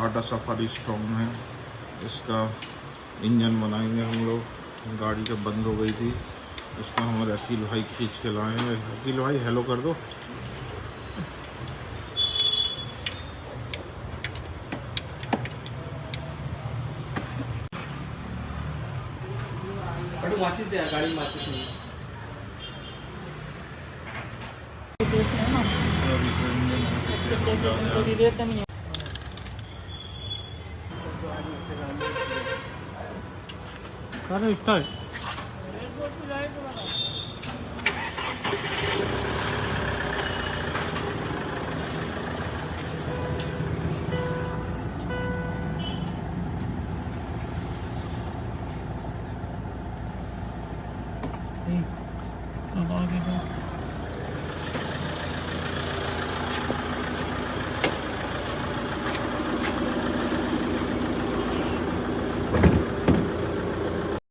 Tata safari strong है, इसका engine बनाएंगे हम लोग। गाड़ी जब बंद हो गई थी, इसको हमारे अकील भाई खींच के लाए हैं। अकील भाई हेलो कर दो। माचिस दे, गाड़ी माचिस नहीं है। स्टार्ट अब आगे